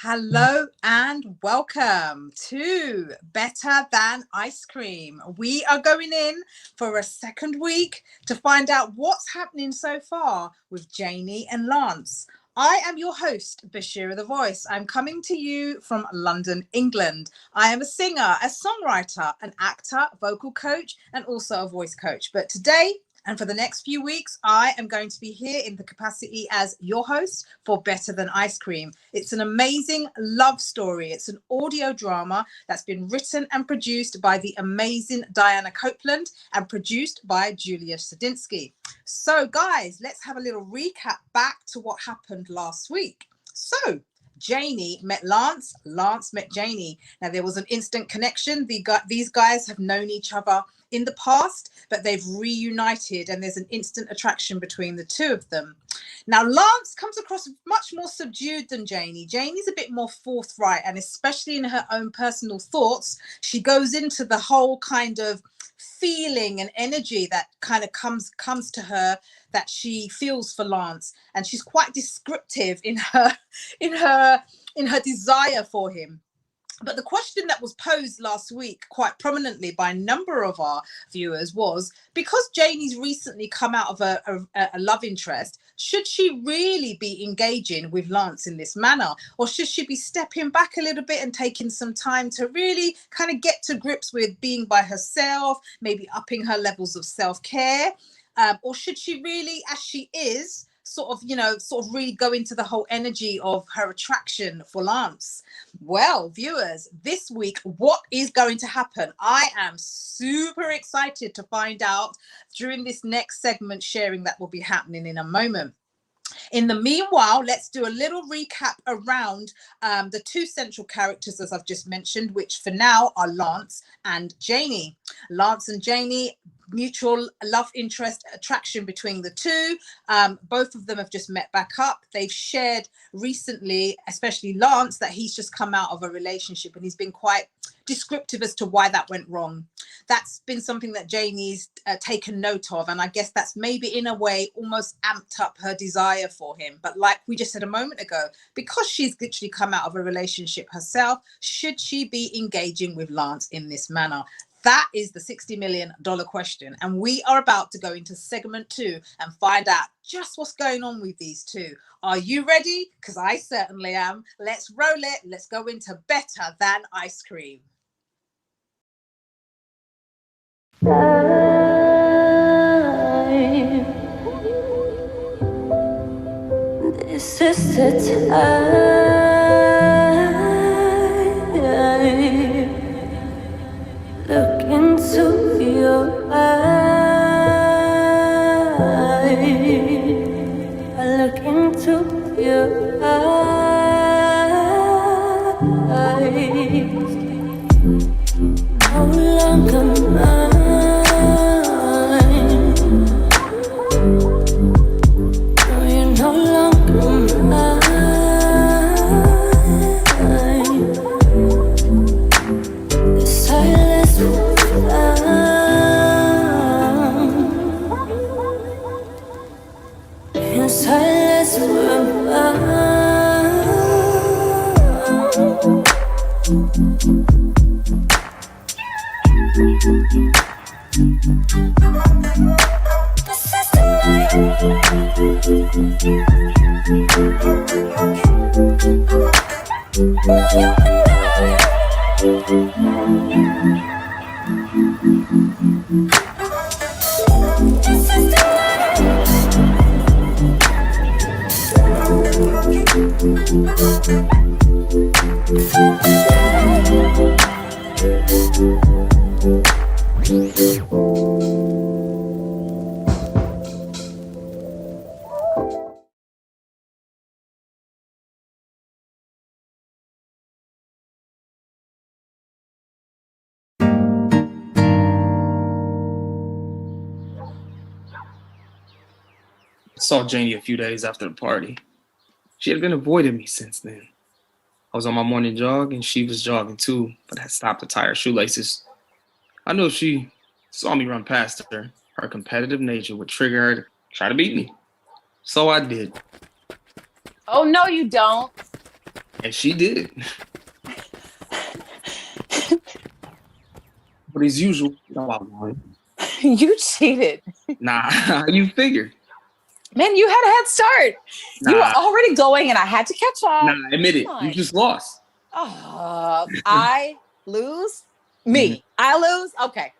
Hello and welcome to Better Than Ice Cream. We are going in for a second week to find out what's happening so far with Janie and Lance. I am your host, Bashira the Voice. I'm coming to you from London, England. I am a singer, a songwriter, an actor, vocal coach, and also a voice coach. But today, and for the next few weeks, I am going to be here in the capacity as your host for Better Than Ice Cream. It's an amazing love story. It's an audio drama that's been written and produced by the amazing Diana Copeland and produced by Julia Sadinsky. So guys, let's have a little recap back to what happened last week. So Janie met Lance, Lance met Janie. Now there was an instant connection. These guys have known each other in the past, but they've reunited and there's an instant attraction between the two of them. Now Lance comes across much more subdued than Janie. Janie's a bit more forthright, and especially in her own personal thoughts, she goes into the whole kind of feeling and energy that kind of comes to her that she feels for Lance, and she's quite descriptive in her desire for him. But the question that was posed last week quite prominently by a number of our viewers was, because Janie's recently come out of a love interest, should she really be engaging with Lance in this manner? Or should she be stepping back a little bit and taking some time to really kind of get to grips with being by herself, maybe upping her levels of self-care? Or should she really, as she is, sort of really go into the whole energy of her attraction for Lance? Well, viewers, this week, what is going to happen? I am super excited to find out during this next segment sharing that will be happening in a moment. In the meanwhile, let's do a little recap around the two central characters, as I've just mentioned, which for now are Lance and Janie. Lance and Janie, mutual love interest attraction between the two. Both of them have just met back up. They've shared recently, especially Lance, that he's just come out of a relationship and he's been quite descriptive as to why that went wrong. That's been something that Janie's taken note of, and I guess that's maybe in a way almost amped up her desire for him. But like we just said a moment ago, because she's literally come out of a relationship herself, should she be engaging with Lance in this manner? That is the $60 million question. And we are about to go into segment 2 and find out just what's going on with these two. Are you ready? Because I certainly am. Let's roll it. Let's go into Better Than Ice Cream. This is the time. Look into your eyes. I look into your eyes. No longer mine. No, you're no longer mine. The silence will in silence we're bound. This is the night. Now you and I. This is the I saw Janie a few days after the party. She had been avoiding me since then. I was on my morning jog and she was jogging too, but had stopped to tie her shoelaces. I knew if she saw me run past her, her competitive nature would trigger her to try to beat me. So I did. Oh, no, you don't. And she did. But as usual, I won. You cheated. Nah, how you figure? Man, you had a head start. You were Nah, already going and I had to catch up. admit it. Come You on. just lost. I lose? Me. I lose? Okay.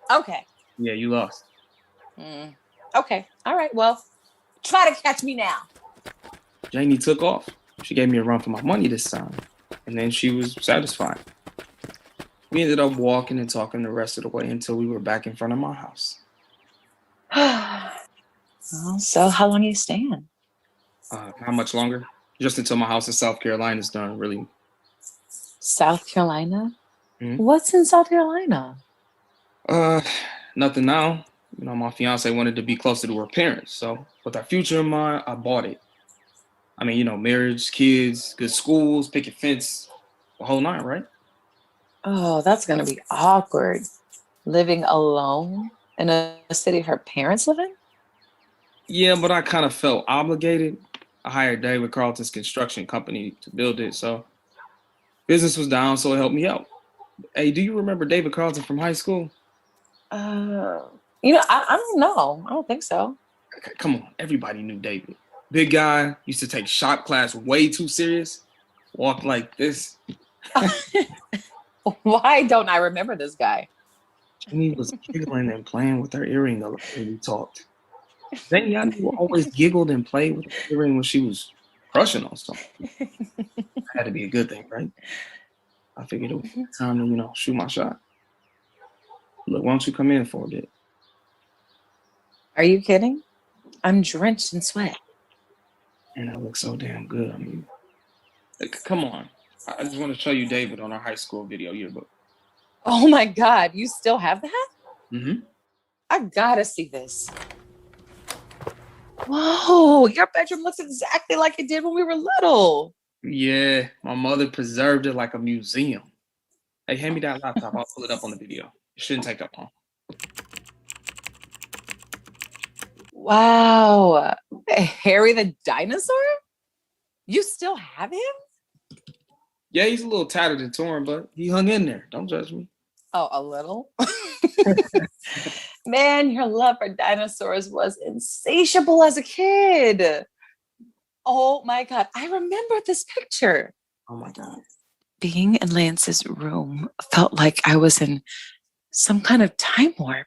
Yeah, you lost. Okay. All right. Well, try to catch me now. Janie took off. She gave me a run for my money this time. And then she was satisfied. We ended up walking and talking the rest of the way until we were back in front of my house. Well, so how long are you staying? Not much longer. Just until my house in South Carolina is done, really. South Carolina? Mhm. What's in South Carolina? Nothing now. You know, my fiance wanted to be closer to her parents. So with our future in mind, I bought it. I mean, you know, marriage, kids, good schools, picket fence, the whole nine, right? Oh, that's going to be awkward. Living alone in a city her parents live in? Yeah, but I kind of felt obligated. I hired David Carlton's construction company to build it, so business was down, so it helped me out. Hey, do you remember David Carlton from high school? I don't know. I don't think so. Come on, everybody knew David. Big guy, used to take shop class way too serious. Walk like this. Why don't I remember this guy? Janie was giggling and playing with her earring a lot when we talked. Then Yanni always giggled and played with her earring when she was crushing on something. Had to be a good thing, right? I figured it was time to, shoot my shot. Look, why don't you come in for a bit? Are you kidding? I'm drenched in sweat. And I look so damn good. I mean, come on. I just want to show you David on our high school video yearbook. Oh my God, you still have that? Mm-hmm. I gotta see this. Whoa, your bedroom looks exactly like it did when we were little. Yeah, my mother preserved it like a museum. Hey, hand me that laptop. I'll pull it up on the video. It shouldn't take up long. Wow. Harry the dinosaur? You still have him? Yeah, he's a little tattered and torn, but he hung in there. Don't judge me. Oh, a little? Man, your love for dinosaurs was insatiable as a kid. Oh my God. I remember this picture. Oh my God. Being in Lance's room felt like I was in some kind of time warp.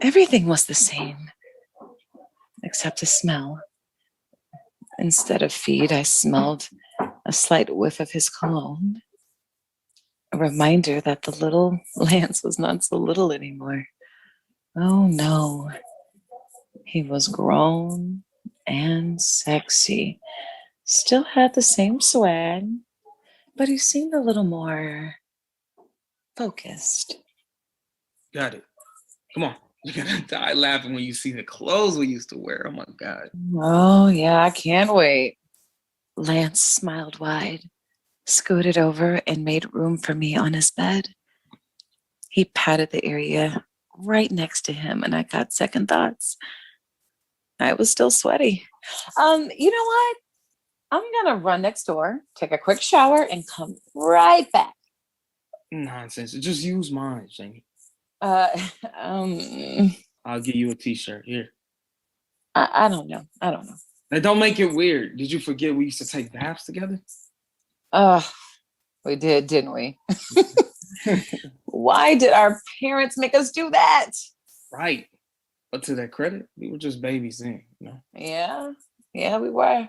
Everything was the same, except the smell. Instead of feet, I smelled a slight whiff of his cologne. A reminder that the little Lance was not so little anymore. Oh no. He was grown and sexy. Still had the same swag, but he seemed a little more focused. Got it. Come on. You're going to die laughing when you see the clothes we used to wear. Oh my God. Oh, yeah, I can't wait. Lance smiled wide, scooted over, and made room for me on his bed. He patted the area right next to him, and I got second thoughts. I was still sweaty. You know what? I'm gonna run next door, take a quick shower, and come right back. Nonsense. Just use mine, Janie. I'll give you a t-shirt. Here. I don't know. Now, don't make it weird. Did you forget we used to take baths together? We did, didn't we? Why did our parents make us do that? Right. But to their credit, we were just babies then, Yeah, we were.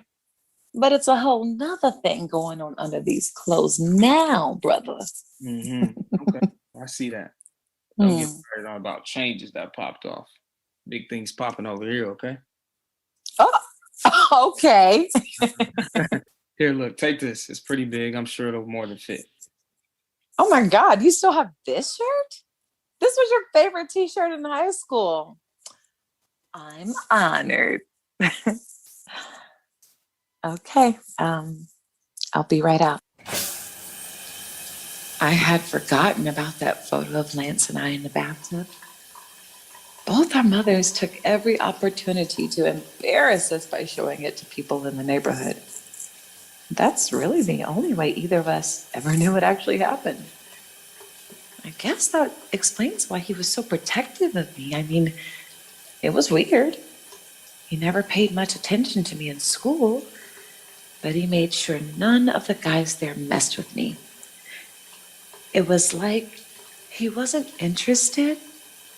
But it's a whole nother thing going on under these clothes now, brother. Mm-hmm. Okay, I see that. Don't get worried on about changes that popped off. Big things popping over here, okay? Oh, okay. Here, look, take this. It's pretty big. I'm sure it'll more than fit. Oh my God, you still have this shirt? This was your favorite t-shirt in high school. I'm honored. Okay, I'll be right out. I had forgotten about that photo of Lance and I in the bathtub. Both our mothers took every opportunity to embarrass us by showing it to people in the neighborhood. That's really the only way either of us ever knew what actually happened. I guess that explains why he was so protective of me. I mean, it was weird. He never paid much attention to me in school, but he made sure none of the guys there messed with me. It was like he wasn't interested,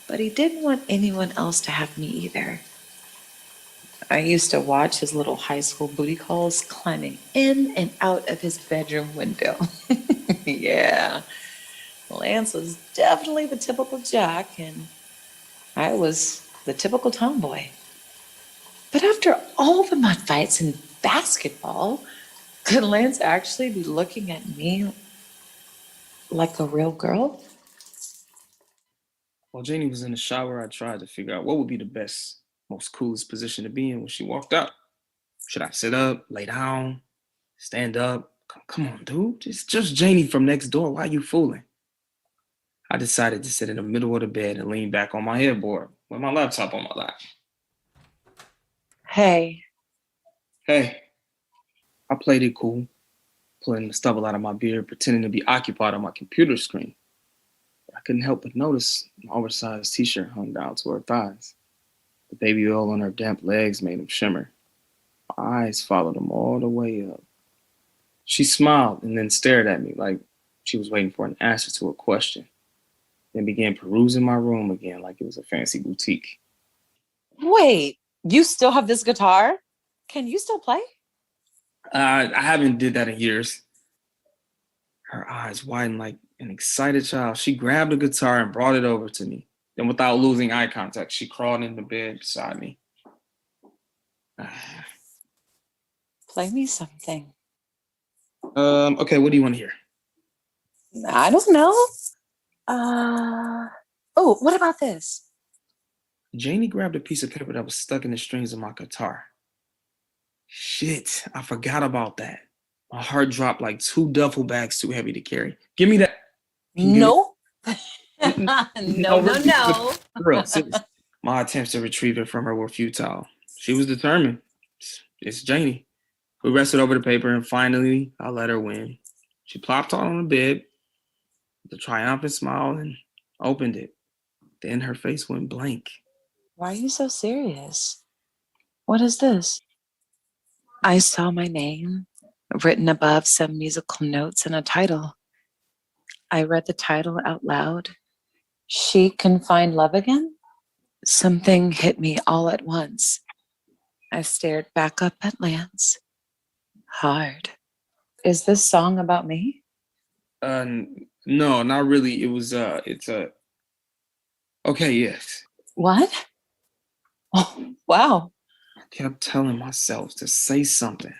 but he didn't want anyone else to have me either. I used to watch his little high school booty calls climbing in and out of his bedroom window. Yeah, Lance was definitely the typical jock, and I was the typical tomboy. But after all the mud fights and basketball, could Lance actually be looking at me like a real girl? While Janie was in the shower, I tried to figure out what would be the best, most coolest position to be in when she walked out. Should I sit up, lay down, stand up? Come on, dude. It's just Janie from next door. Why are you fooling? I decided to sit in the middle of the bed and lean back on my headboard with my laptop on my lap. Hey, Hey, I played it cool, pulling the stubble out of my beard, pretending to be occupied on my computer screen. I couldn't help but notice my oversized t-shirt hung down to her thighs. The baby oil on her damp legs made them shimmer. My eyes followed them all the way up. She smiled and then stared at me like she was waiting for an answer to a question, then began perusing my room again like it was a fancy boutique. wait, you still have this guitar? Can you still play? I haven't did that in years. Her eyes widened like an excited child. She grabbed the guitar and brought it over to me. Then without losing eye contact, she crawled into bed beside me. Play me something. Okay, what do you want to hear? I don't know. Oh, what about this? Janie grabbed a piece of paper that was stuck in the strings of my guitar. Shit, I forgot about that. My heart dropped like 2 duffel bags too heavy to carry. Give me that. No. No. Girl, seriously. My attempts to retrieve it from her were futile. She was determined. It's Janie. We wrestled over the paper and finally I let her win. She plopped on the bed with a triumphant smile and opened it. Then her face went blank. Why are you so serious? What is this? I saw my name written above some musical notes and a title. I read the title out loud. She Can Find Love Again? Something hit me all at once. I stared back up at Lance. Hard. Is this song about me? No, not really. Okay, yes. What? Oh, wow. I kept telling myself to say something.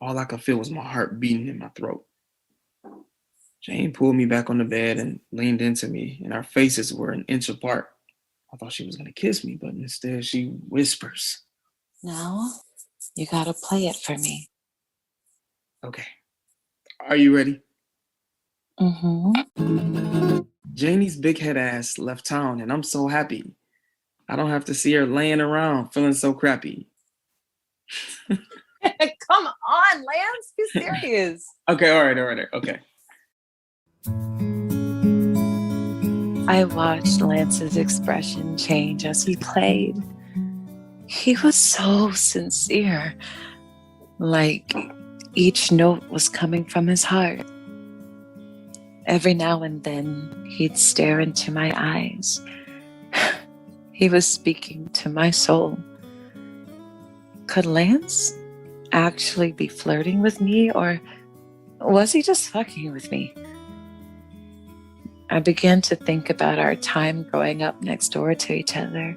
All I could feel was my heart beating in my throat. Jane pulled me back on the bed and leaned into me, and our faces were an inch apart. I thought she was going to kiss me, but instead she whispers. Now, you gotta play it for me. Okay. Are you ready? Mm-hmm. Janie's big head ass left town, and I'm so happy. I don't have to see her laying around feeling so crappy. Come on, Lance, be serious. Okay, all right, okay. I watched Lance's expression change as he played. He was so sincere, like each note was coming from his heart. Every now and then, he'd stare into my eyes. He was speaking to my soul. Could Lance actually be flirting with me, or was he just fucking with me? I began to think about our time growing up next door to each other.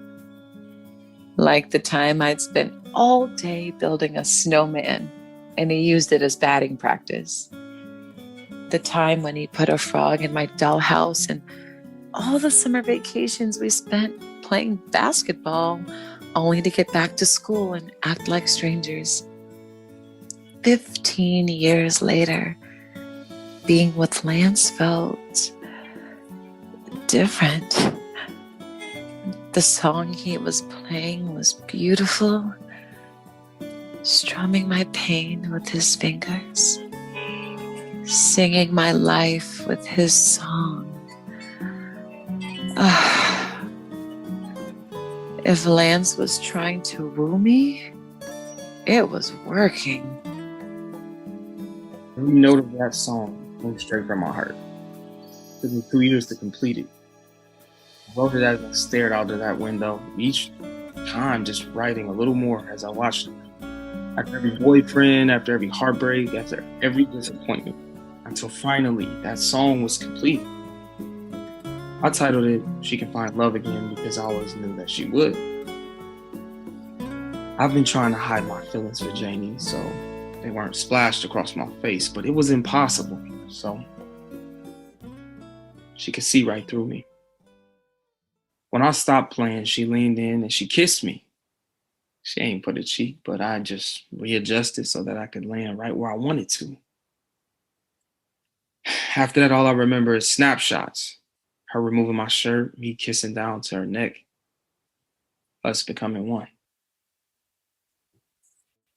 Like the time I'd spent all day building a snowman and he used it as batting practice. The time when he put a frog in my dollhouse and all the summer vacations we spent playing basketball only to get back to school and act like strangers. 15 years later, being with Lance felt different. The song he was playing was beautiful, strumming my pain with his fingers, singing my life with his song. If Lance was trying to woo me, it was working. Every note of that song came straight from my heart. It took me 2 years to complete it. I wrote it as I stared out of that window, each time just writing a little more as I watched it. After every boyfriend, after every heartbreak, after every disappointment, until finally that song was complete. I titled it She Can Find Love Again because I always knew that she would. I've been trying to hide my feelings for Janie so they weren't splashed across my face, but it was impossible. So she could see right through me. When I stopped playing, she leaned in and she kissed me. She ain't put a cheek, but I just readjusted so that I could land right where I wanted to. After that, all I remember is snapshots. Her removing my shirt, me kissing down to her neck, us becoming one.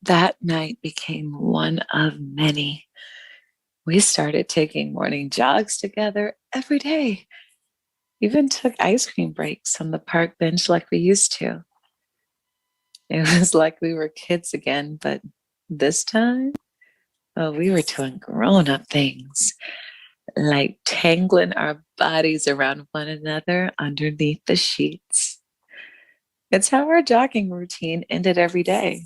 That night became one of many. We started taking morning jogs together every day. Even took ice cream breaks on the park bench like we used to. It was like we were kids again, but this time, we were doing grown-up things, like tangling our bodies around one another underneath the sheets. It's how our jogging routine ended every day.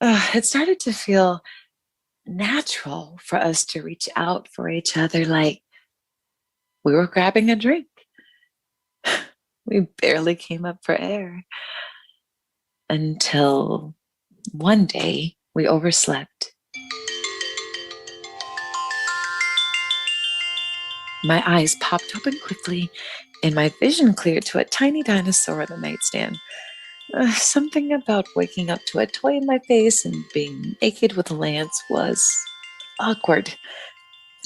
It started to feel natural for us to reach out for each other like we were grabbing a drink. We barely came up for air until one day we overslept. My eyes popped open quickly and my vision cleared to a tiny dinosaur on the nightstand. Something about waking up to a toy in my face and being naked with Lance was awkward.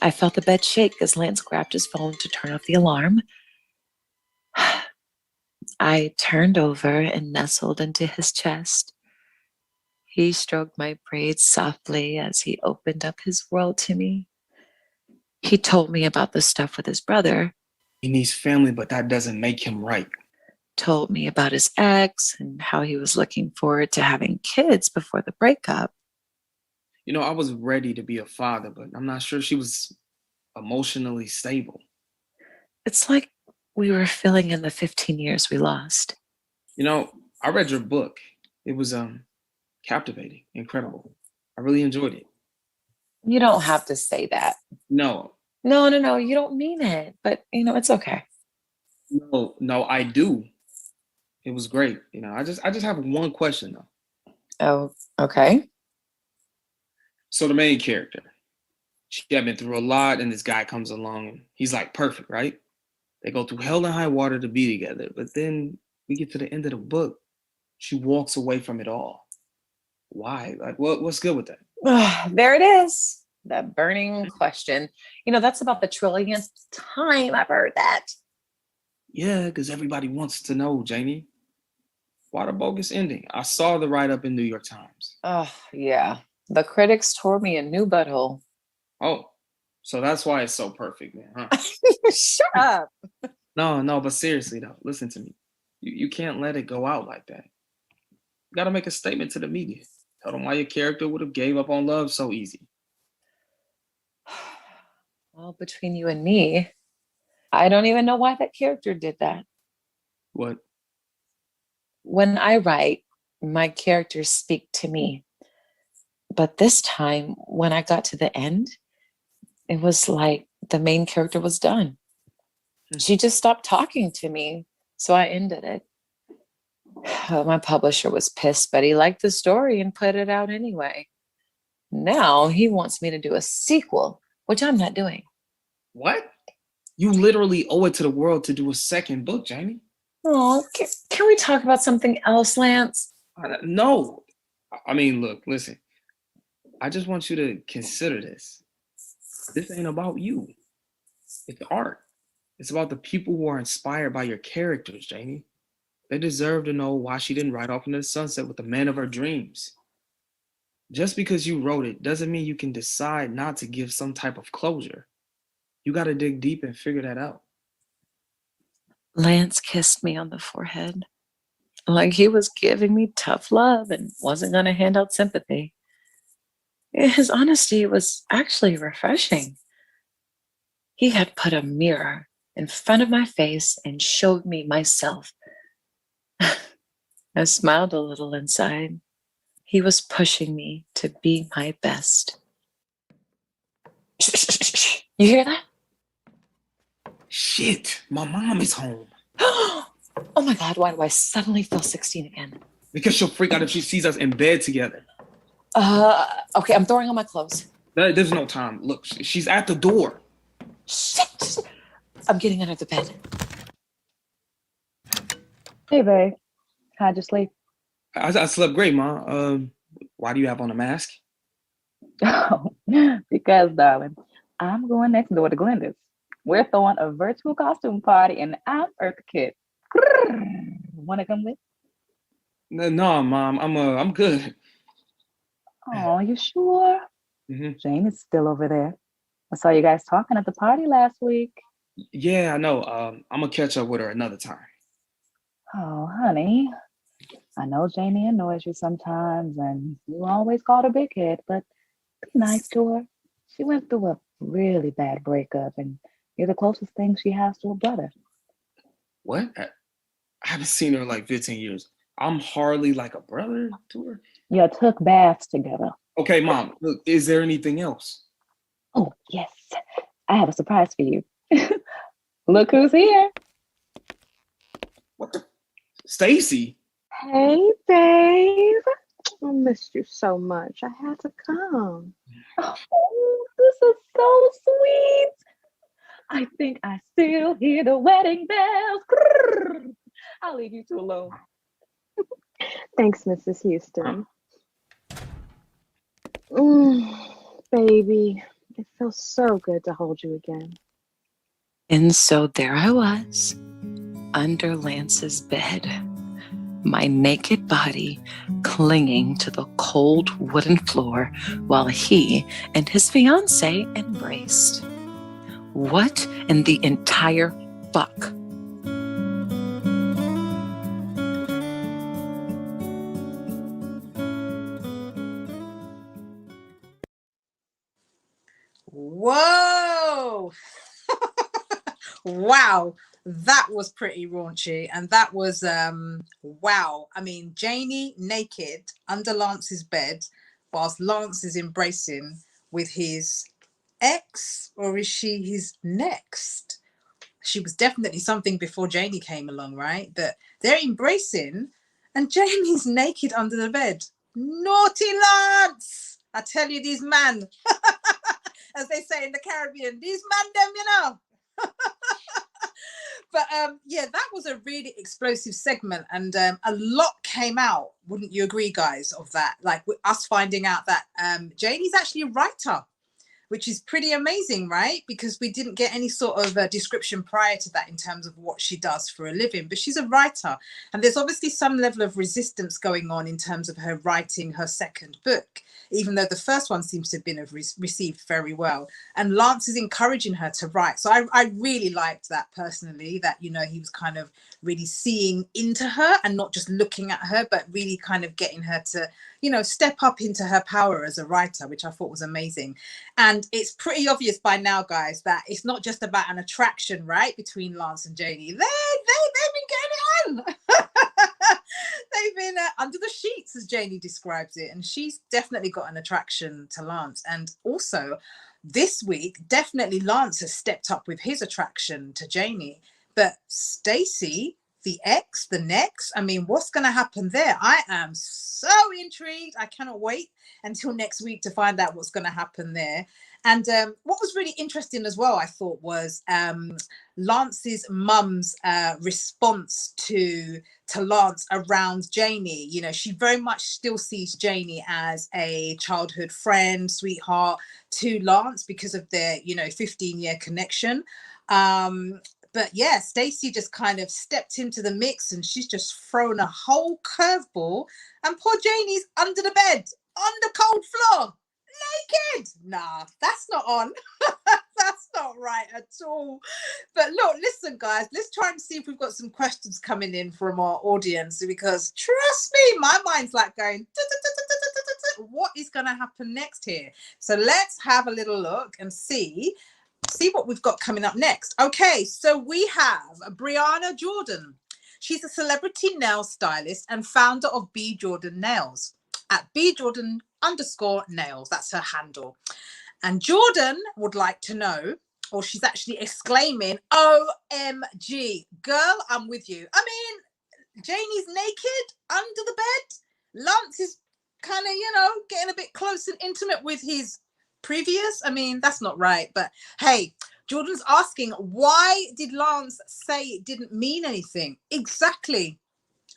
I felt the bed shake as Lance grabbed his phone to turn off the alarm. I turned over and nestled into his chest. He stroked my braids softly as he opened up his world to me. He told me about the stuff with his brother. He needs family, but that doesn't make him right. Told me about his ex and how he was looking forward to having kids before the breakup. You know, I was ready to be a father, but I'm not sure she was emotionally stable. It's like we were filling in the 15 years we lost. You know, I read your book. It was captivating, incredible. I really enjoyed it. You don't have to say that. No, No, you don't mean it. But, it's okay. no, I do. It was great. You know, I just have one question though. Oh, okay. So the main character, she had been through a lot, and this guy comes along, and he's like perfect, right? They go through hell and high water to be together, but then we get to the end of the book, she walks away from it all. Why? Like, what's good with that? There it is. That burning question. That's about the trillionth time I've heard that. Yeah, because everybody wants to know, Janie. Why the bogus ending? I saw the write-up in New York Times. Oh, yeah. The critics tore me a new butthole. Oh, so that's why it's so perfect, man, huh? Shut up. No, but seriously though, listen to me. You can't let it go out like that. You gotta make a statement to the media. Tell them why your character would have gave up on love so easy. Well, between you and me, I don't even know why that character did that. What? When I write, my characters speak to me. But this time, when I got to the end, it was like the main character was done. She just stopped talking to me, so I ended it. My publisher was pissed, but he liked the story and put it out anyway. Now he wants me to do a sequel, which I'm not doing. What? You literally owe it to the world to do a second book, Janie. Oh, can we talk about something else, Lance? No. I mean, look, listen. I just want you to consider this. This ain't about you. It's art. It's about the people who are inspired by your characters, Janie. They deserve to know why she didn't ride off into the sunset with the man of her dreams. Just because you wrote it doesn't mean you can decide not to give some type of closure. You got to dig deep and figure that out. Lance kissed me on the forehead, like he was giving me tough love and wasn't going to hand out sympathy. His honesty was actually refreshing. He had put a mirror in front of my face and showed me myself. I smiled a little inside. He was pushing me to be my best. You hear that? Shit, my mom is home. Oh my God, why do I suddenly feel 16 again? Because she'll freak out if she sees us in bed together. Okay, I'm throwing on my clothes. There's no time. Look, she's at the door. Shit! I'm getting under the bed. Hey, babe. How'd you sleep? I slept great, Ma. Why do you have on a mask? Oh, because, darling, I'm going next door to Glenda's. We're throwing a virtual costume party, and I'm Eartha Kitt. Want to come with? No, Mom. I'm good. Oh, you sure? Mm-hmm. Jane is still over there. I saw you guys talking at the party last week. Yeah, I know. I'm gonna catch up with her another time. Oh, honey. I know Janie annoys you sometimes, and you always call her big head, but be nice to her. She went through a really bad breakup, and you're the closest thing she has to a brother. What? I haven't seen her in like 15 years. I'm hardly like a brother to her. You took baths together. Okay, Mom. Look, is there anything else? Oh, yes. I have a surprise for you. Look who's here. What the? Stacy? Hey, babe. I missed you so much. I had to come. Oh, this is so sweet. I think I still hear the wedding bells. Grrr. I'll leave you two alone. Thanks, Mrs. Houston. Baby, it feels so good to hold you again. And so there I was, under Lance's bed, my naked body clinging to the cold wooden floor while he and his fiancée embraced. What in the entire fuck? Whoa. Wow, that was pretty raunchy, and that was wow. I mean, Janie naked under Lance's bed whilst Lance is embracing with his ex, or is she his next? She was definitely something before Janie came along, right? But they're embracing and Jamie's naked under the bed. Naughty Lance! I tell you, these man, as they say in the Caribbean, these man them, you know. But yeah, that was a really explosive segment, and a lot came out, wouldn't you agree, guys, of that? Like with us finding out that Janie's actually a writer, which is pretty amazing, right? Because we didn't get any sort of description prior to that in terms of what she does for a living, but she's a writer. And there's obviously some level of resistance going on in terms of her writing her second book, even though the first one seems to have been received very well. And Lance is encouraging her to write. So I really liked that personally, that, you know, he was kind of really seeing into her and not just looking at her, but really kind of getting her to, you know, step up into her power as a writer, which I thought was amazing. And it's pretty obvious by now, guys, that it's not just about an attraction, right, between Lance and Janie. They've been getting it on. They've been under the sheets, as Janie describes it. And she's definitely got an attraction to Lance. And also this week, definitely Lance has stepped up with his attraction to Janie. But Stacey, the ex, the next, I mean, what's going to happen there? I am so intrigued. I cannot wait until next week to find out what's going to happen there. And what was really interesting as well, I thought, was Lance's mum's response to Lance around Janie. You know, she very much still sees Janie as a childhood friend, sweetheart to Lance because of their, you know, 15-year connection. But yeah, Stacey just kind of stepped into the mix and she's just thrown a whole curveball, and poor Janie's under the bed. on the cold floor, naked. Nah, that's not on. That's not right at all. But look, listen, guys, let's try and see if we've got some questions coming in from our audience, because trust me, my mind's like going, what is going to happen next here? So let's have a little look and see what we've got coming up next. Okay, so we have Brianna Jordan. She's a celebrity nail stylist and founder of B Jordan Nails at BJordan_nails. That's her handle. And Jordan would like to know, or she's actually exclaiming, OMG, girl, I'm with you. I mean, Janie's naked under the bed. Lance is kind of, getting a bit close and intimate with his previous. I mean, that's not right. But hey, Jordan's asking, why did Lance say it didn't mean anything? Exactly.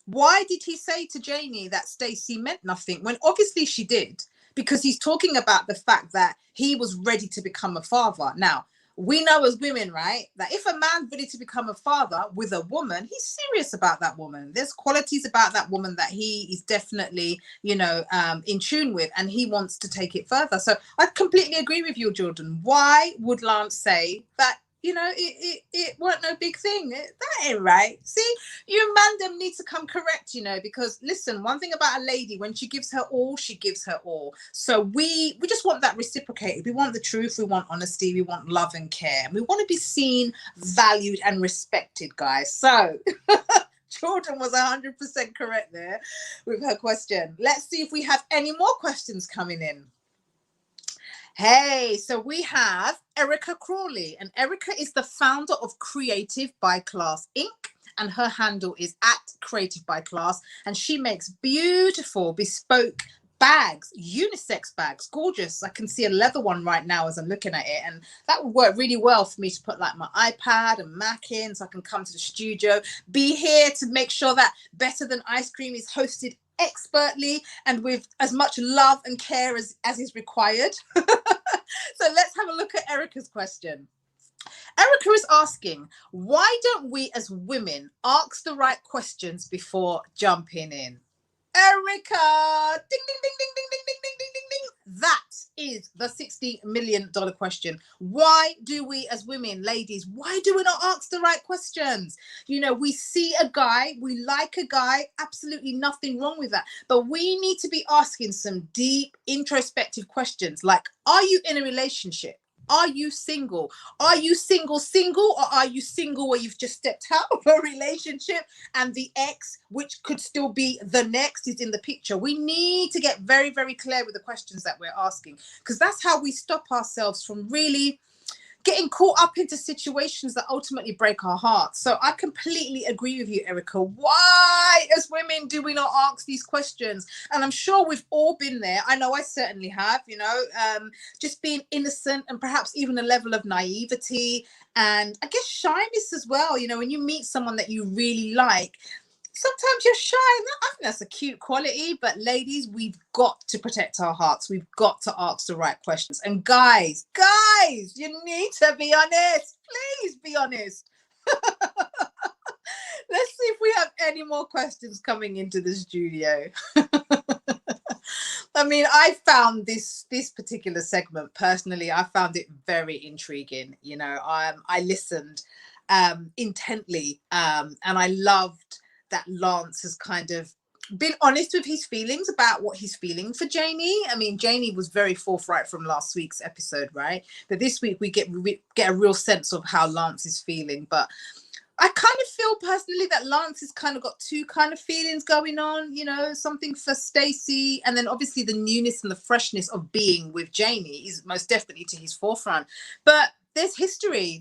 Why did he say to Janie that Stacey meant nothing when obviously she did? Because he's talking about the fact that he was ready to become a father. Now, we know as women, right, that if a man's ready to become a father with a woman, he's serious about that woman. There's qualities about that woman that he is definitely, in tune with, and he wants to take it further. So I completely agree with you, Jordan. Why would Lance say that, it weren't no big thing? That ain't right. See, you man them need to come correct, because listen, one thing about a lady, when she gives her all, she gives her all. So we just want that reciprocated. We want the truth. We want honesty. We want love and care. We want to be seen, valued, and respected, guys. So Jordan was 100% correct there with her question. Let's see if we have any more questions coming in. Hey, so we have Erica Crawley, and Erica is the founder of Creative by Class Inc. and her handle is @creative_by_class, and she makes beautiful bespoke bags, unisex bags, gorgeous. I can see a leather one right now as I'm looking at it, and that would work really well for me to put like my iPad and Mac in, so I can come to the studio, be here to make sure that Better Than Ice Cream is hosted expertly and with as much love and care as is required. So let's have a look at Erica's question. Erica is asking, why don't we as women ask the right questions before jumping in? Erica, ding, ding, ding, ding, ding, ding, ding, ding, ding, ding, ding. That is the $60 million question. Why do we as women, ladies, why do we not ask the right questions? We see a guy, we like a guy, absolutely nothing wrong with that. But we need to be asking some deep, introspective questions like, are you in a relationship? Are you single? Are you single, or are you single where you've just stepped out of a relationship and the ex, which could still be the next, is in the picture? We need to get very, very clear with the questions that we're asking, because that's how we stop ourselves from really getting caught up into situations that ultimately break our hearts. So I completely agree with you, Erica. Why, as women, do we not ask these questions? And I'm sure we've all been there. I know I certainly have, just being innocent and perhaps even a level of naivety and I guess shyness as well. When you meet someone that you really like, sometimes you're shy. I think that's a cute quality, but ladies, we've got to protect our hearts. We've got to ask the right questions. And guys, you need to be honest. Please be honest. Let's see if we have any more questions coming into the studio. I mean, I found this particular segment, personally, I found it very intriguing. I listened intently, and I loved that Lance has kind of been honest with his feelings about what he's feeling for Janie. I mean, Janie was very forthright from last week's episode, right? But this week we get a real sense of how Lance is feeling. But I kind of feel personally that Lance has kind of got two kind of feelings going on, something for Stacey, and then obviously the newness and the freshness of being with Janie is most definitely to his forefront. But there's history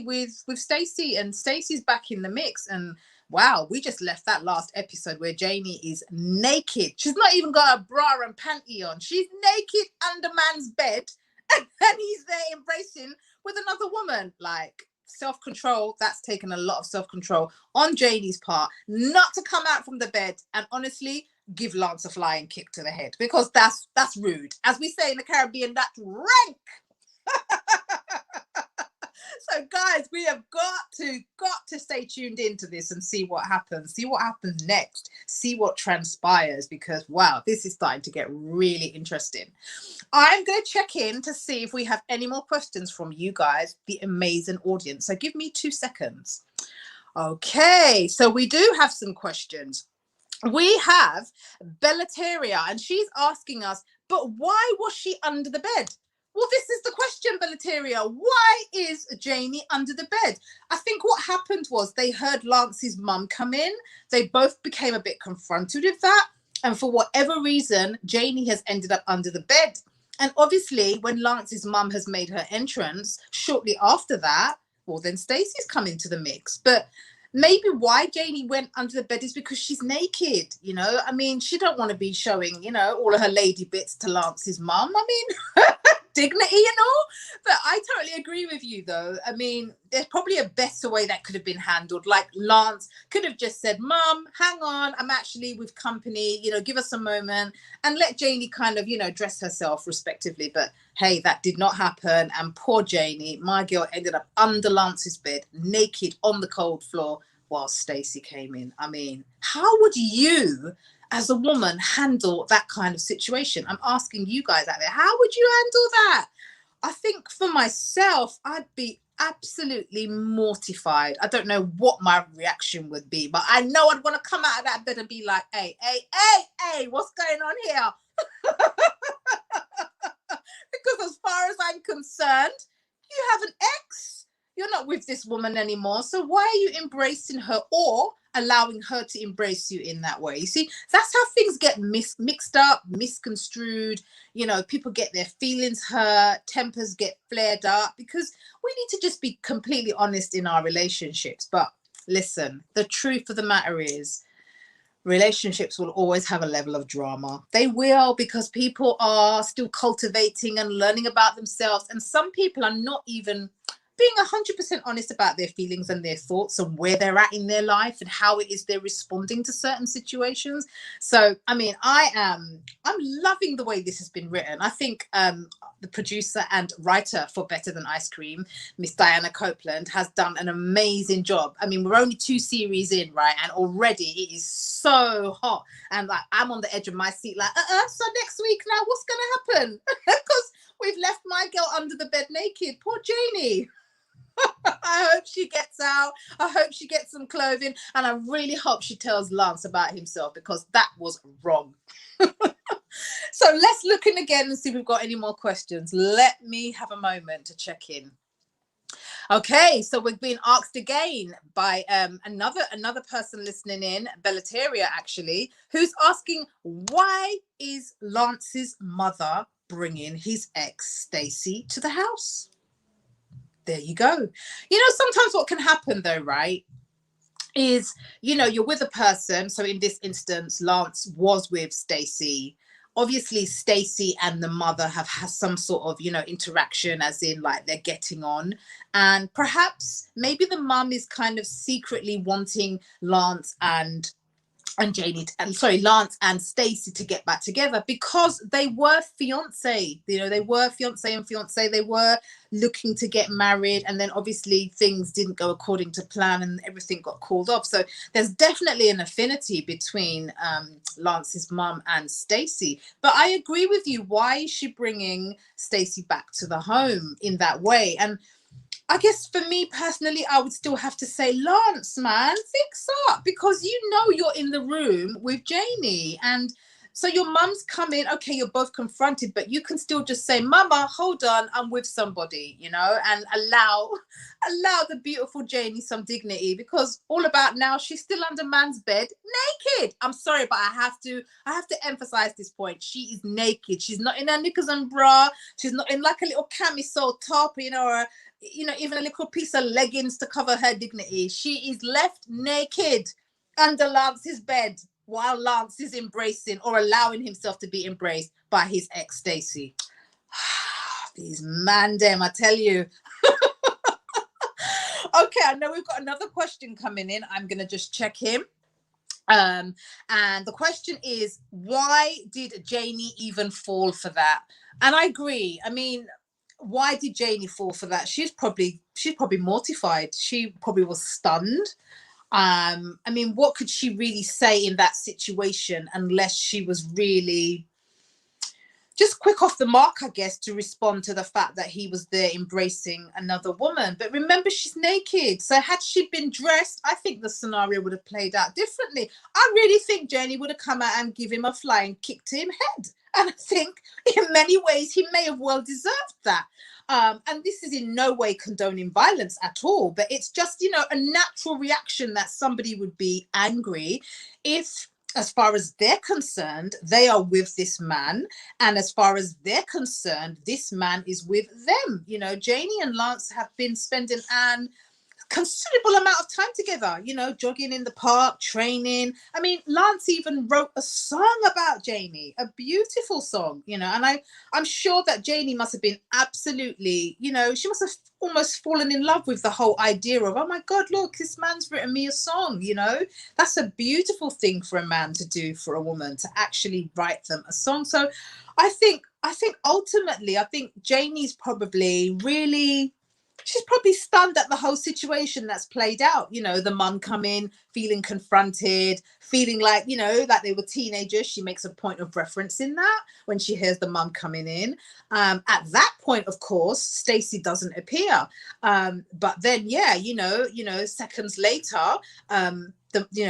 with Stacey, and Stacey's back in the mix. And wow, we just left that last episode where Janie is naked. She's not even got a bra and panty on. She's naked under man's bed, and he's there embracing with another woman. Like, self-control, that's taken a lot of self-control on Janie's part, not to come out from the bed and honestly give Lance a flying kick to the head, because that's rude. As we say in the Caribbean, that's rank. So guys, we have got to stay tuned into this and see what happens next, see what transpires, because wow, this is starting to get really interesting. I'm going to check in to see if we have any more questions from you guys, the amazing audience. So give me 2 seconds. Okay, so we do have some questions. We have Bellateria, and she's asking us, but why was she under the bed? Well, this is the question, Bellateria. Why is Janie under the bed? I think what happened was they heard Lance's mum come in. They both became a bit confronted with that. And for whatever reason, Janie has ended up under the bed. And obviously, when Lance's mum has made her entrance, shortly after that, well, then Stacey's come into the mix. But maybe why Janie went under the bed is because she's naked, you know? I mean, she don't want to be showing, you know, all of her lady bits to Lance's mum. I mean, dignity and all. But I totally agree with you, though. I mean, there's probably a better way that could have been handled. Like Lance could have just said, Mum, hang on, I'm actually with company, you know, give us a moment, and let Janie kind of, you know, dress herself respectively. But hey, that did not happen. And poor Janie, my girl, ended up under Lance's bed, naked on the cold floor while Stacey came in. I mean, how would you, as a woman, handle that kind of situation? I'm asking you guys out there, how would you handle that? I think for myself, I'd be absolutely mortified. I don't know what my reaction would be, but I know I'd want to come out of that bed and be like, hey, what's going on here? Because as far as I'm concerned, you have an ex. You're not with this woman anymore. So why are you embracing her or allowing her to embrace you in that way? You see, that's how things get mixed up, misconstrued. You know, people get their feelings hurt, tempers get flared up, because we need to just be completely honest in our relationships. But listen, the truth of the matter is, relationships will always have a level of drama. They will, because people are still cultivating and learning about themselves. And some people are not even being 100% honest about their feelings and their thoughts and where they're at in their life and how it is they're responding to certain situations. So, I mean, I'm loving the way this has been written. I think the producer and writer for Better Than Ice Cream, Miss Diana Copeland, has done an amazing job. I mean, we're only 2 series in, right? And already it is so hot. And like, I'm on the edge of my seat, like, so next week now, what's going to happen? Because we've left my girl under the bed naked. Poor Janie. I hope she gets out. I hope she gets some clothing. And I really hope she tells Lance about himself, because that was wrong. So let's look in again and see if we've got any more questions. Let me have a moment to check in. Okay, so we've been asked again by another person listening in, Bellateria actually, who's asking, why is Lance's mother bringing his ex Stacey to the house? There you go. You know, sometimes what can happen though, right, is, you know, you're with a person. So in this instance, Lance was with Stacey. Obviously, Stacey and the mother have had some sort of, you know, interaction, as in like they're getting on. And perhaps maybe the mum is kind of secretly wanting Lance and Janie, Lance and Stacey to get back together, because they were fiance. You know, they were fiance and fiance. They were looking to get married, and then obviously things didn't go according to plan, and everything got called off. So there's definitely an affinity between Lance's mum and Stacey. But I agree with you. Why is she bringing Stacey back to the home in that way? And I guess for me personally, I would still have to say, Lance, man, fix up, because you know you're in the room with Janie. And so your mum's come in. Okay, you're both confronted, but you can still just say, Mama, hold on, I'm with somebody, you know, and allow the beautiful Janie some dignity, because all about now, she's still under man's bed, naked. I'm sorry, but I have to emphasize this point. She is naked. She's not in her knickers and bra. She's not in like a little camisole top, you know, or even a little piece of leggings to cover her dignity. She is left naked under Lance's bed while Lance is embracing or allowing himself to be embraced by his ex Stacey. These man them, I tell you. Okay, I know we've got another question coming in. I'm gonna just check him. And the question is, why did Janie even fall for that? And I agree. I mean, why did Janie fall for that? She's probably mortified. She probably was stunned. I mean, what could she really say in that situation unless she was really just quick off the mark, I guess, to respond to the fact that he was there embracing another woman. But remember, she's naked. So had she been dressed, I think the scenario would have played out differently. I really think Janie would have come out and give him a flying kick to him head. And I think in many ways he may have well deserved that. And this is in no way condoning violence at all, but it's just, you know, a natural reaction that somebody would be angry if, as far as they're concerned, they are with this man. And as far as they're concerned, this man is with them. You know, Janie and Lance have been spending an considerable amount of time together, you know, jogging in the park, training. I mean, Lance even wrote a song about Janie, a beautiful song, you know, and I'm sure that Janie must have been absolutely, you know, she must have almost fallen in love with the whole idea of, oh my God, look, this man's written me a song, you know. That's a beautiful thing for a man to do for a woman, to actually write them a song. So I think ultimately, I think Janie's probably really, she's probably stunned at the whole situation that's played out. You know, the mum come in, feeling confronted, feeling like, you know, like they were teenagers. She makes a point of reference in that when she hears the mum coming in. At that point, of course, Stacey doesn't appear. But then, yeah, you know, seconds later,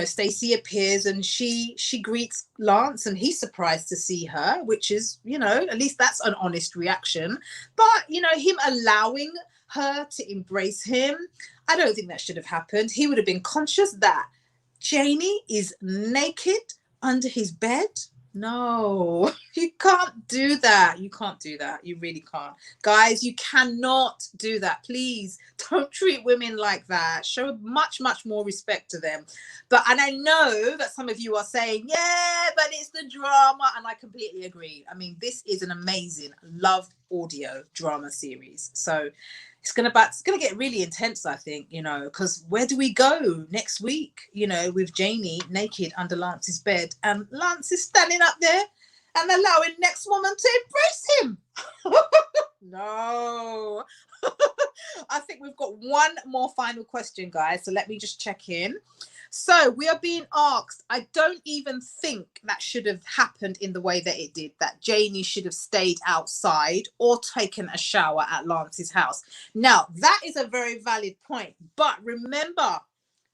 Stacey appears and she greets Lance and he's surprised to see her, which is, you know, at least that's an honest reaction. But, you know, him allowing her to embrace him, I don't think that should have happened. He would have been conscious that Janie is naked under his bed. No, you can't do that. You can't do that. You really can't. Guys, you cannot do that. Please don't treat women like that. Show much, much more respect to them. And I know that some of you are saying, yeah, but it's the drama. And I completely agree. I mean, this is an amazing love audio drama series. So it's gonna get really intense, I think, you know, because where do we go next week, you know, with Janie naked under Lance's bed and Lance is standing up there and allowing next woman to embrace him? No. I think we've got one more final question, guys, so let me just check in. So we are being asked, I don't even think that should have happened in the way that it did, that Janie should have stayed outside or taken a shower at Lance's house. Now, that is a very valid point. But remember,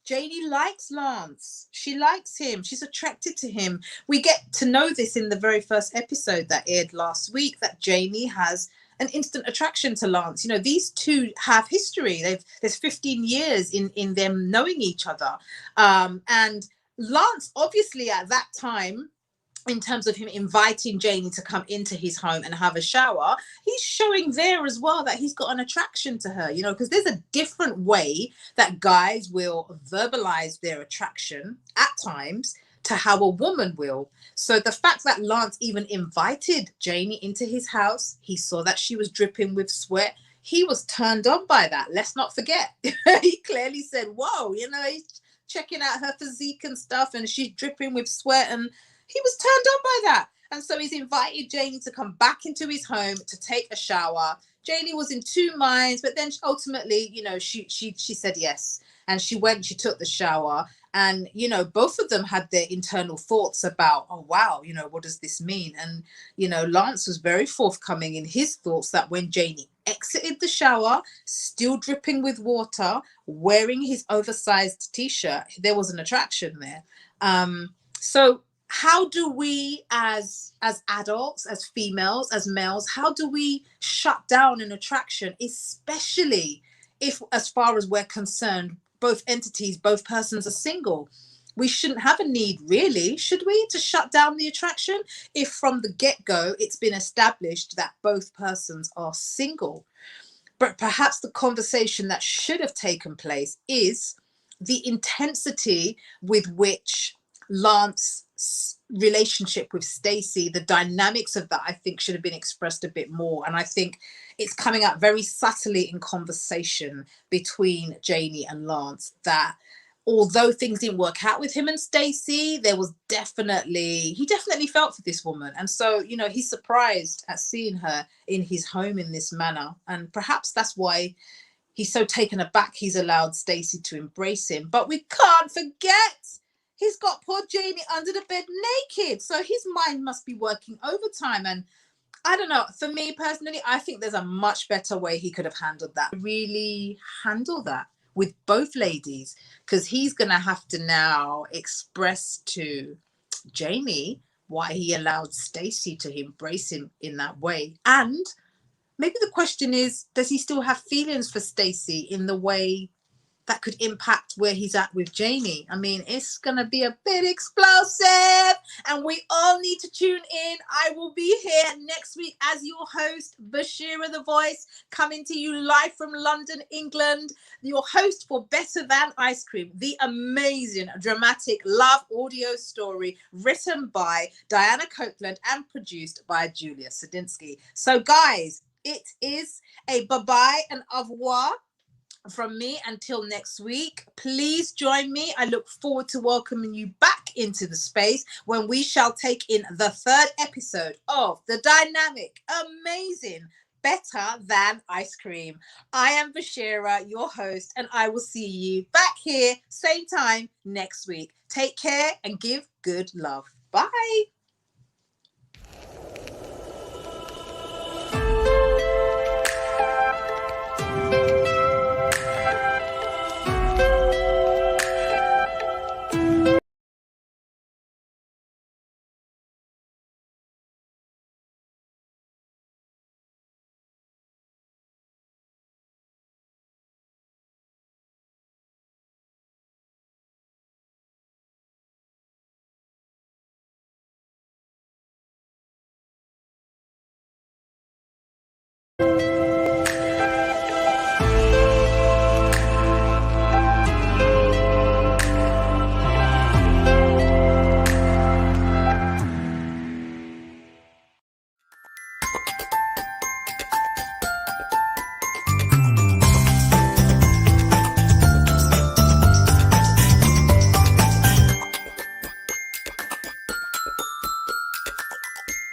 Janie likes Lance. She likes him. She's attracted to him. We get to know this in the very first episode that aired last week, that Janie has an instant attraction to Lance. You know, these two have history. There's 15 years in them knowing each other. And Lance, obviously at that time, in terms of him inviting Janie to come into his home and have a shower, he's showing there as well that he's got an attraction to her, you know, because there's a different way that guys will verbalize their attraction at times to how a woman will. So the fact that Lance even invited Janie into his house, he saw that she was dripping with sweat. He was turned on by that. Let's not forget. He clearly said, whoa, you know, he's checking out her physique and stuff and she's dripping with sweat, and he was turned on by that. And so he's invited Janie to come back into his home to take a shower. Janie was in two minds, but then ultimately, you know, she said yes. And she took the shower. And, you know, both of them had their internal thoughts about, oh, wow, you know, what does this mean? And, you know, Lance was very forthcoming in his thoughts that when Janie exited the shower, still dripping with water, wearing his oversized T-shirt, there was an attraction there. So how do we as adults, as females, as males, how do we shut down an attraction, especially if, as far as we're concerned, both entities, both persons are single? We shouldn't have a need, really, should we, to shut down the attraction if from the get-go it's been established that both persons are single? But perhaps the conversation that should have taken place is the intensity with which Lance's relationship with Stacey, the dynamics of that, I think should have been expressed a bit more. And I think it's coming out very subtly in conversation between Janie and Lance that although things didn't work out with him and Stacey, he definitely felt for this woman. And so, you know, he's surprised at seeing her in his home in this manner. And perhaps that's why he's so taken aback he's allowed Stacey to embrace him. But we can't forget he's got poor Janie under the bed naked. So his mind must be working overtime. And I don't know, for me personally, I think there's a much better way he could have handled that. Really handle that with both ladies, because he's going to have to now express to Janie why he allowed Stacey to embrace him in that way. And maybe the question is, does he still have feelings for Stacey in the way that could impact where he's at with Janie? I mean, it's going to be a bit explosive and we all need to tune in. I will be here next week as your host, Bashira the Voice, coming to you live from London, England, your host for Better Than Ice Cream, the amazing dramatic love audio story written by Diana Copeland and produced by Julia Sadinsky. So guys, it is a bye-bye and au revoir from me until next week. Please join me. I look forward to welcoming you back into the space when we shall take in the third episode of the dynamic, amazing Better Than Ice Cream. I am Bashira, your host, and I will see you back here, same time next week. Take care and give good love. Bye.